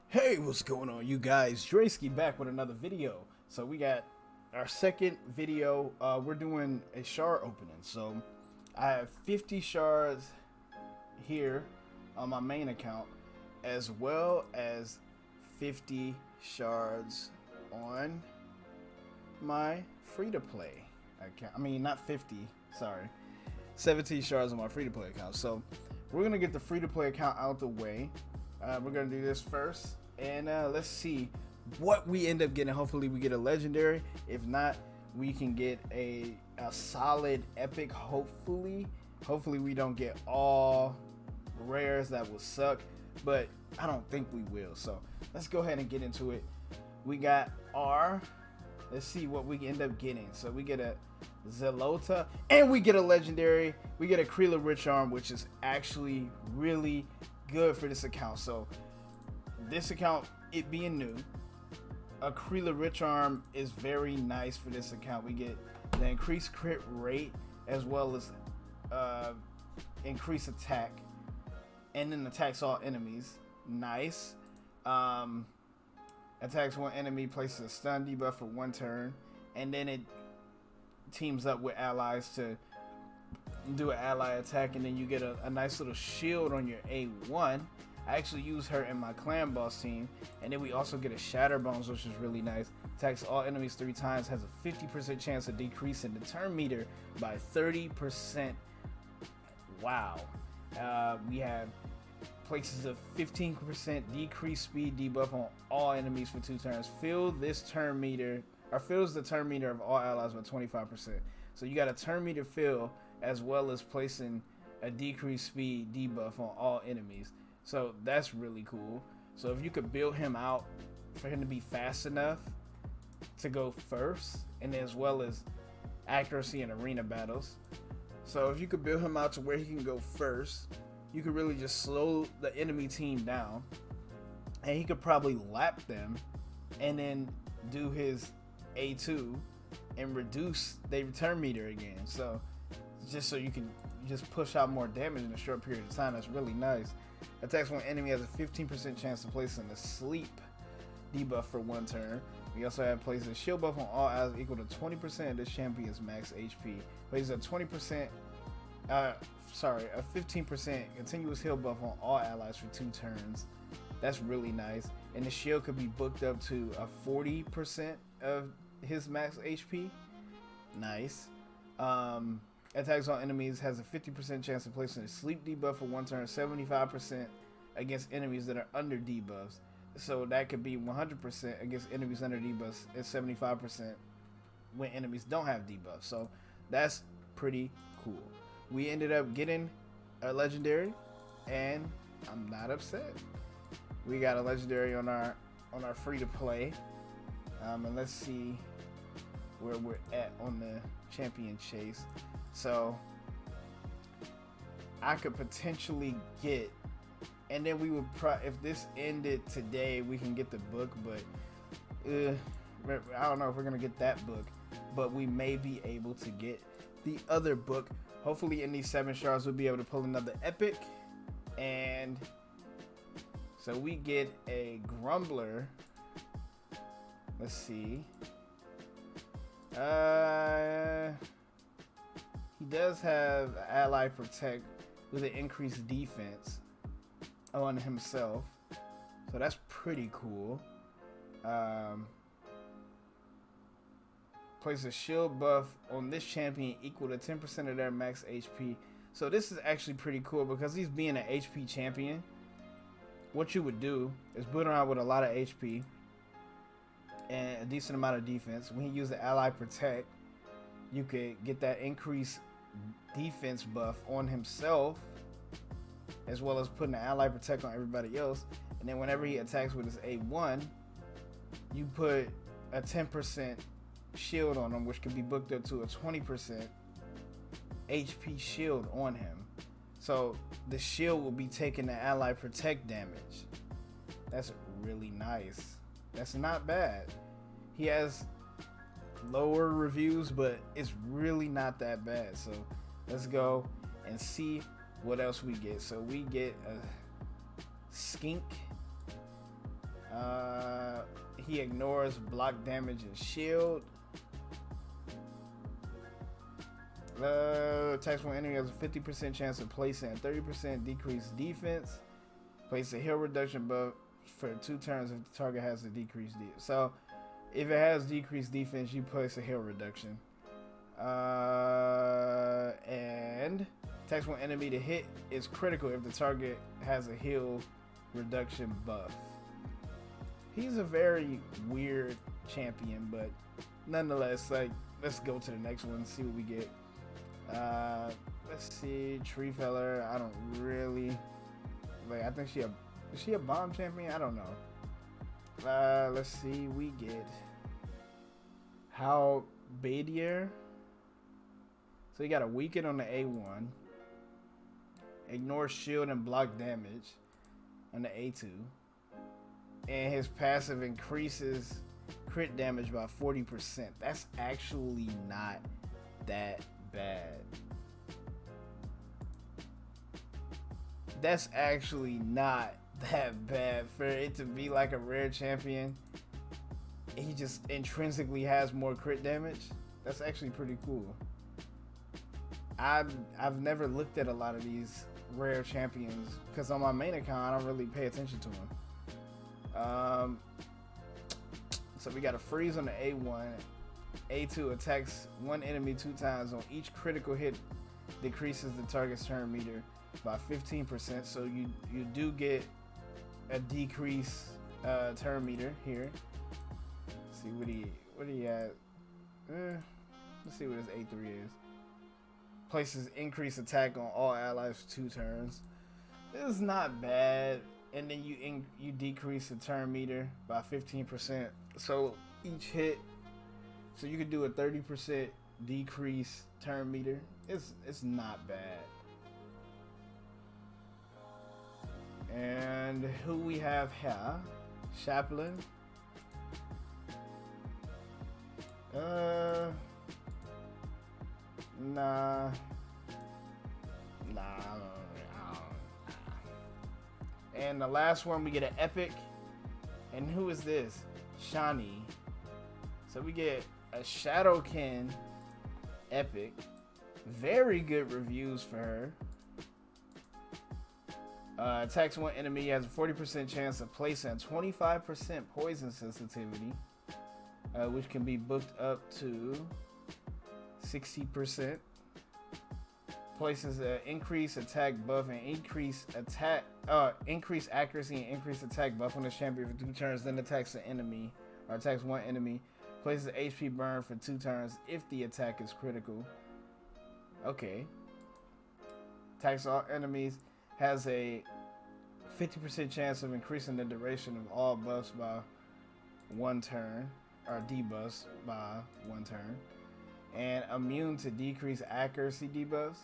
Hey, what's going on, you guys? Draysky back with another video. So we got our second video. We're doing a shard opening. So I have 50 shards here on my main account, as well as 50 shards on my free-to-play account. I mean, not 50, sorry. 17 shards on my free-to-play account. So we're gonna get the free-to-play account out the way. We're gonna do this first, and let's see what we end up getting. Hopefully we get a legendary. If not, we can get a solid epic. Hopefully we don't get all rares. That will suck, but I don't think we will. So let's go ahead and get into it. We got let's see what we end up getting. So we get a Zelota, and we get a legendary. We get a Krila Rich Arm, which is actually really good for this account. So this account, it being new, a Krila Rich Arm is very nice for this account. We get the increased crit rate, as well as increased attack, and then attacks all enemies. Nice. Attacks one enemy, places a stun debuff for 1 turn, and then it teams up with allies to do an ally attack, and then you get a nice little shield on your A1. I actually use her in my clan boss team, and then we also get a Shatter Bones, which is really nice. Attacks all enemies 3 times, has a 50% chance of decreasing the turn meter by 30%. Wow. We have places a 15% decreased speed debuff on all enemies for 2 turns. Fills the turn meter of all allies by 25%. So you got a turn meter fill, as well as placing a decreased speed debuff on all enemies. So that's really cool. So if you could build him out for him to be fast enough to go first, and as well as accuracy in arena battles. So if you could build him out to where he can go first, you could really just slow the enemy team down, and he could probably lap them and then do his A2 and reduce their return meter again. So just so you can just push out more damage in a short period of time. That's really nice. Attacks one enemy has a 15% chance to place in a sleep debuff for 1 turn. We also have places a shield buff on all allies equal to 20% of this champion's max HP. Places a 15% continuous heal buff on all allies for 2 turns. That's really nice. And the shield could be booked up to a 40% of his max HP. Nice. Attacks on enemies has a 50% chance of placing a sleep debuff for 1 turn, 75% against enemies that are under debuffs. So that could be 100% against enemies under debuffs, and 75% when enemies don't have debuffs. So that's pretty cool. We ended up getting a legendary, and I'm not upset. We got a legendary on our free to play, and let's see where we're at on the champion chase. So I could potentially get, and then we would if this ended today, we can get the book, but I don't know if we're gonna get that book, but we may be able to get the other book. Hopefully in these 7 shards we'll be able to pull another epic. And so we get a Grumbler. Let's see. He does have ally protect with an increased defense on himself, so that's pretty cool. Place a shield buff on this champion equal to 10% of their max HP. So this is actually pretty cool, because he's being an HP champion. What you would do is build him out with a lot of HP and a decent amount of defense. When you use the ally protect, you could get that increased defense buff on himself, as well as putting the ally protect on everybody else. And then whenever he attacks with his A1, you put a 10% shield on him, which can be booked up to a 20% HP shield on him. So the shield will be taking the ally protect damage. That's really nice. That's not bad. He has lower reviews, but it's really not that bad. So let's go and see what else we get. So we get a skink, He ignores block damage and shield. Attacks one enemy has a 50% chance of placing a 30% decreased defense. Place a heal reduction buff for 2 turns if the target has a decreased defense. So, if it has decreased defense, you place a heal reduction. And attacks one enemy to hit is critical if the target has a heal reduction buff. He's a very weird champion, but nonetheless, like, let's go to the next one and see what we get. Let's see, Tree Feller. I don't really like. I think is she a bomb champion? I don't know. Let's see. We get How Badier. So you got a weaken on the A1. Ignore shield and block damage on the A2. And his passive increases crit damage by 40%. That's actually not that bad. That's actually not that bad for it to be like a rare champion. He just intrinsically has more crit damage. That's actually pretty cool. I've never looked at a lot of these rare champions because on my main account I don't really pay attention to them. So we got a freeze on the A1. A2 attacks one enemy 2 times. On each critical hit, decreases the target's turn meter by 15%. So you do get a decrease turn meter here. Let's see what he had. Let's see what his A3 is. Places increased attack on all allies for 2 turns. This is not bad. And then you decrease the turn meter by 15%. So each hit, so you could do a 30% decrease turn meter. It's not bad. And who we have here? Chaplain. Nah. And the last one, we get an epic. And who is this? Shani. So we get a Shadowkin epic. Very good reviews for her. Attacks one enemy, has a 40% chance of placing a 25% poison sensitivity, which can be booked up to 60%. Places an increased attack buff and increased accuracy and increased attack buff on the champion for 2 turns, then attacks an enemy or attacks one enemy. Places an HP burn for 2 turns if the attack is critical. Okay. Attacks all enemies, has a 50% chance of increasing the duration of all buffs by 1 turn, or debuffs by 1 turn. And immune to decreased accuracy debuffs.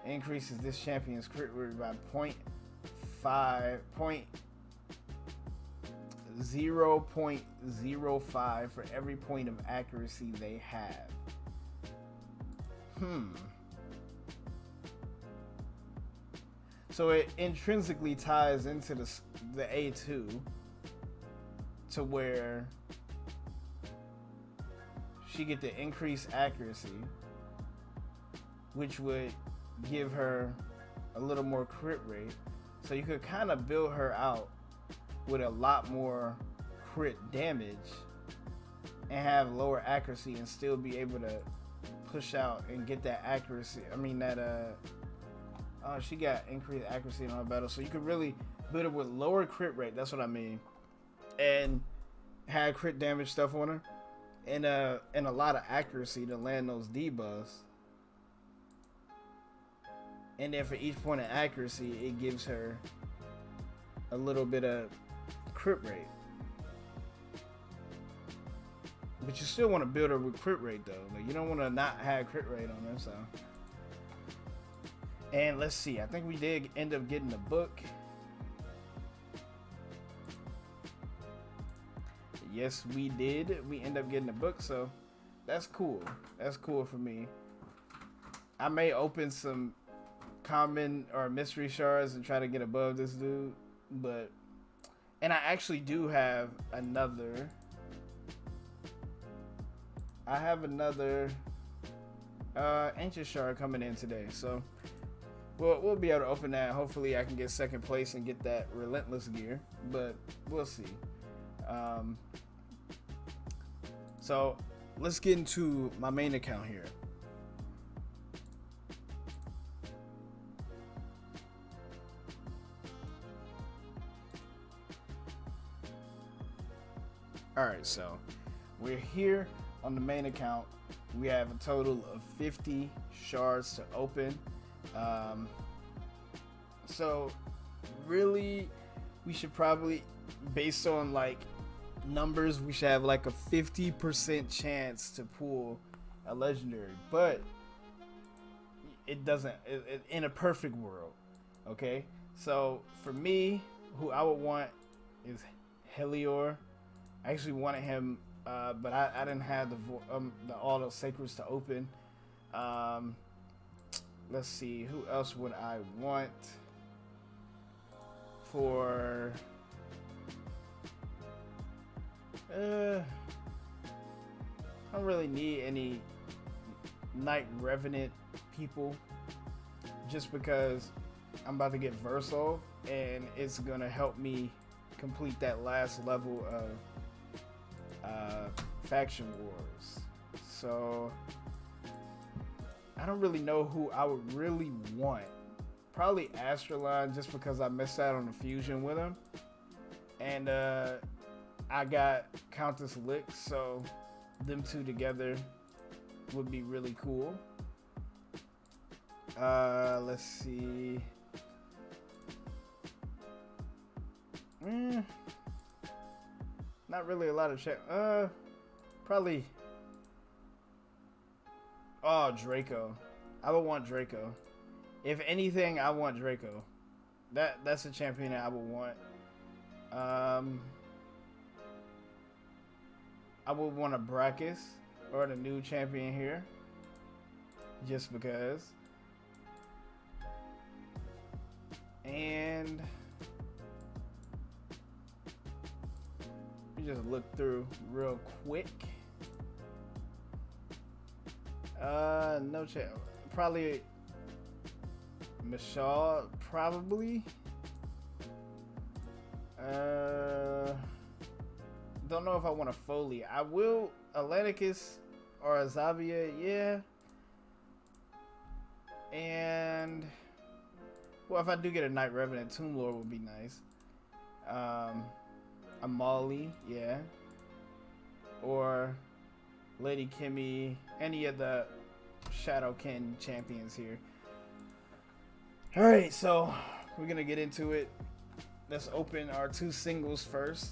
Increases this champion's crit rate by 0.05 for every point of accuracy they have. So it intrinsically ties into the A2 to where she get the increased accuracy, which would give her a little more crit rate. So you could kind of build her out with a lot more crit damage and have lower accuracy and still be able to push out and get that accuracy. I mean that she got increased accuracy in all battles, so you could really build it with lower crit rate. That's what I mean, and have crit damage stuff on her, and a lot of accuracy to land those debuffs. And then for each point of accuracy, it gives her a little bit of crit rate. But you still want to build her with crit rate though. Like, you don't want to not have crit rate on her. So, and let's see. I think we did end up getting the book. Yes, we did. We end up getting the book. So that's cool. That's cool for me. I may open some common or mystery shards and try to get above this dude, but And I actually do have another. I have another ancient shard coming in today, so we'll be able to open that. Hopefully, I can get second place and get that relentless gear, but we'll see. So let's get into my main account here. Alright, so we're here on the main account. We have a total of 50 shards to open. So really, we should probably, based on like numbers, we should have like a 50% chance to pull a legendary, but it doesn't in a perfect world. Okay, so for me, who I would want is Helior. I actually wanted him, but I didn't have all the sacreds to open. Let's see, who else would I want for? I don't really need any Night Revenant people, just because I'm about to get Versal, and it's gonna help me complete that last level of faction wars. So I don't really know who I would really want. Probably Astraline, just because I missed out on the fusion with him, and I got Countess Lick, so them two together would be really cool. Let's see. Not really a lot of check. Probably. Oh, Draco. I would want Draco. If anything, I want Draco. That's a champion that I would want. I would want a Brachus or the new champion here, just because. And just look through real quick. No chance. Probably Michelle. Probably. Don't know if I want a Foley. I will Atlanticus or a Xavier. Yeah. And well, if I do get a Night Revenant, Tomb Lord would be nice. A Molly, yeah, or Lady Kimmy, any of the Shadowkin champions here. All right, so we're gonna get into it. Let's open our two singles first.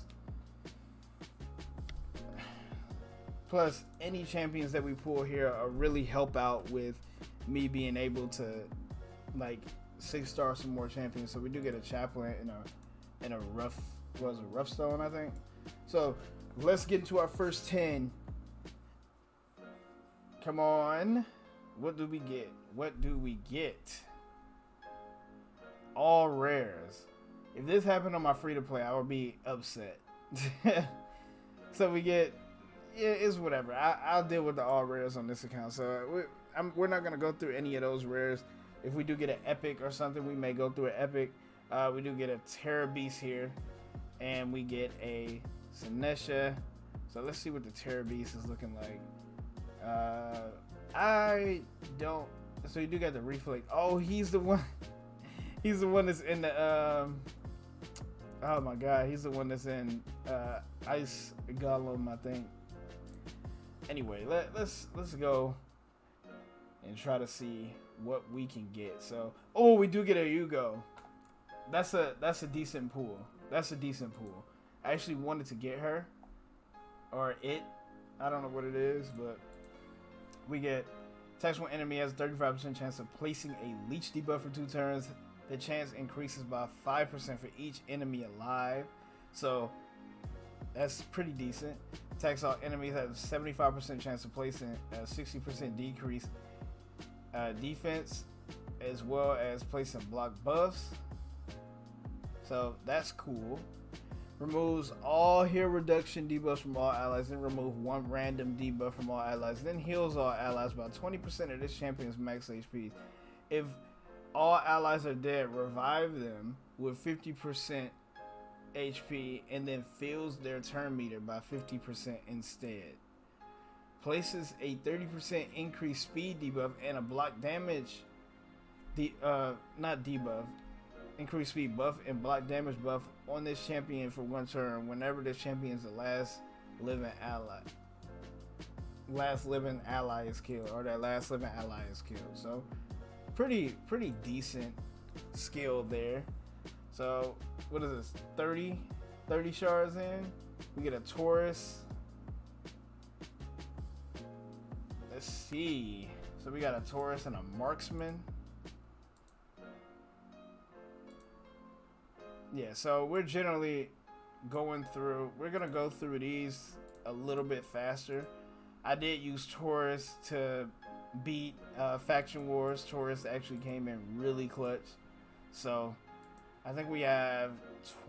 Plus, any champions that we pull here are really help out with me being able to like 6-star some more champions. So we do get a chaplain in a rough. Was a rough stone, I think. So let's get into our first 10. Come on. What do we get? What do we get? All rares. If this happened on my FreetoPlay, I would be upset. So we get, yeah, it's whatever. I'll deal with the all rares on this account. So we're not going to go through any of those rares. If we do get an epic or something, we may go through an epic. We do get a Terror Beast here. And we get a Sinesha. So let's see what the Terror Beast is looking like. I don't. So you do get the Reflect. Oh, he's the one. He's the one that's in the. Oh my God, he's the one that's in Ice Golem, I think. Anyway, let's go and try to see what we can get. So, oh, we do get a Yugo. That's a decent pool. That's a decent pool. I actually wanted to get her. Or it. I don't know what it is, but we get attacks one enemy has 35% chance of placing a leech debuff for 2 turns. The chance increases by 5% for each enemy alive. So that's pretty decent. Attacks all enemies have 75% chance of placing a 60% decrease defense, as well as placing block buffs. So that's cool. Removes all heal reduction debuffs from all allies, then remove one random debuff from all allies, then heals all allies by 20% of this champion's max HP. If all allies are dead, revive them with 50% HP and then fills their turn meter by 50% instead. Places a 30% increased speed debuff and a block damage increased speed buff and block damage buff on this champion for one turn whenever this champion is the last living ally is killed, or that last living ally is killed. So pretty decent skill there. So what is this, 30 shards in? We get a Taurus. Let's see. So we got a Taurus and a marksman. Yeah, so we're generally we're gonna go through these a little bit faster. I did use Taurus to beat Faction Wars. Taurus actually came in really clutch. So I think we have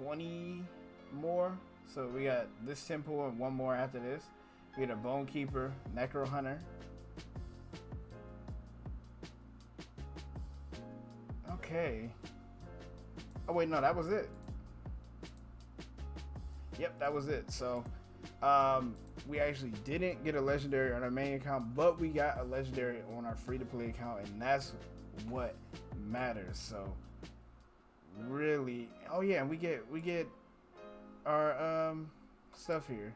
20 more. So we got this temple and one more after this. We got a Bone Keeper, Necro Hunter. Okay. Oh wait, no, that was it. Yep, that was it. So we actually didn't get a legendary on our main account, but we got a legendary on our free-to-play account, and that's what matters. So really, oh yeah, and we get our stuff here.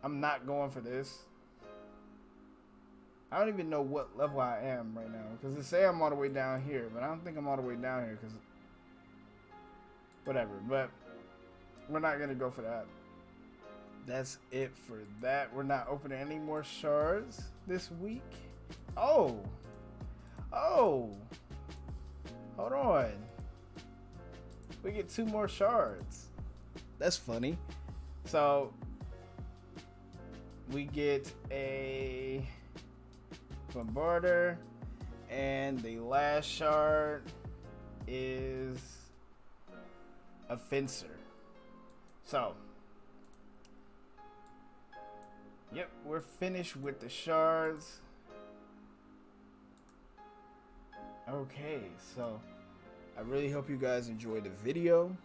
I'm not going for this. I don't even know what level I am right now, because it say I'm all the way down here, but I don't think I'm all the way down here, because whatever. But we're not gonna go for that. That's it for that. We're not opening any more shards this week. Oh, hold on. We get 2 more shards. That's funny. So we get a Bombarder, and the last shard is a Fencer. So yep, we're finished with the shards. Okay, so I really hope you guys enjoyed the video.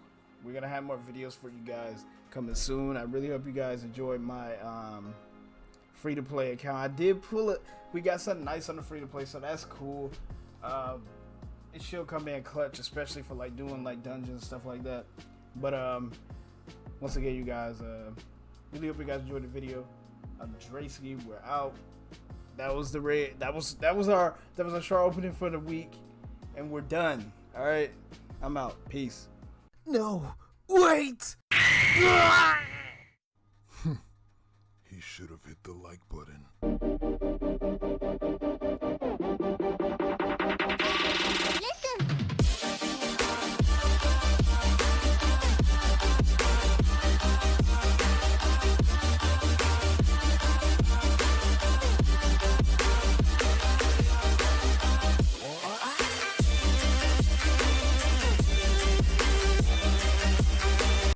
We're gonna have more videos for you guys coming soon. I really hope you guys enjoyed my free-to-play account. I did pull it. We got something nice on the free-to-play, so that's cool. It should come in clutch, especially for like doing like dungeons, stuff like that. But once again, you guys, really hope you guys enjoyed the video. I'm Draysky. We're out. That was the raid. That was our shard opening for the week, and we're done. All right, I'm out. Peace. No, wait. He should have hit the like button.